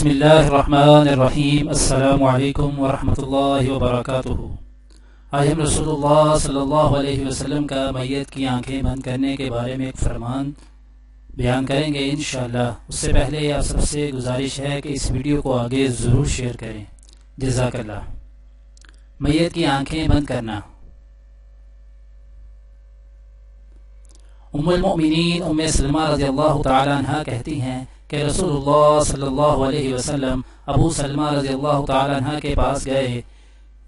بسم اللہ الرحمن الرحیم۔ السلام علیکم ورحمۃ اللہ وبرکاتہ۔ آج ہم رسول اللہ صلی اللہ علیہ وسلم کا میت کی آنکھیں بند کرنے کے بارے میں ایک فرمان بیان کریں گے انشاءاللہ۔ اس سے پہلے آپ سب سے گزارش ہے کہ اس ویڈیو کو آگے ضرور شیئر کریں، جزاک اللہ۔ میت کی آنکھیں بند کرنا۔ ام المؤمنین ام سلمہ رضی اللہ تعالی عنہ کہتی ہیں کہ رسول اللہ صلی اللہ علیہ وسلم ابو سلمہ رضی اللہ تعالی عنہ کے پاس گئے۔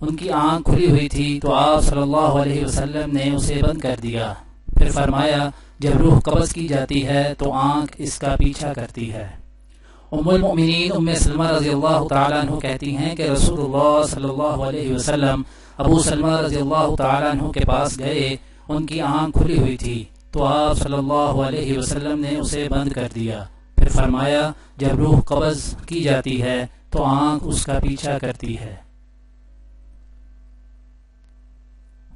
ان کی آنکھ کھلی ہوئی تھی تو آپ صلی اللہ علیہ وسلم نے اسے بند کر دیا، پھر فرمایا جب روح قبض کی جاتی ہے تو آنکھ اس کا پیچھا کرتی ہے۔ ام المؤمنین ام سلمہ رضی اللہ تعالی عنہ کہتی ہیں کہ رسول اللہ صلی اللہ علیہ وسلم ابو سلمہ رضی اللہ تعالی عنہ کے پاس گئے، ان کی آنکھ کھلی ہوئی تھی تو آپ صلی اللہ علیہ وسلم نے اسے بند کر دیا، پھر فرمایا جب روح قبض کی جاتی ہے تو آنکھ اس کا پیچھا کرتی ہے۔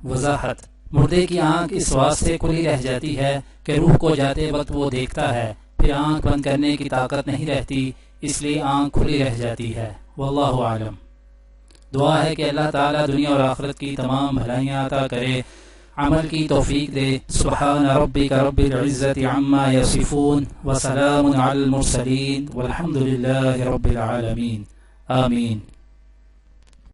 وضاحت: مردے کی آنکھ اس واسطے کھلی رہ جاتی ہے کہ روح کو جاتے وقت وہ دیکھتا ہے، پھر آنکھ بند کرنے کی طاقت نہیں رہتی، اس لیے آنکھ کھلی رہ جاتی ہے۔ واللہ عالم۔ دعا ہے کہ اللہ تعالیٰ دنیا اور آخرت کی تمام بھلائیاں عطا کرے، عمل کی توفیق دے۔ سبحان ربک رب العزت عما یصفون وسلام علی المرسلین والحمد للہ رب العالمین۔ آمین۔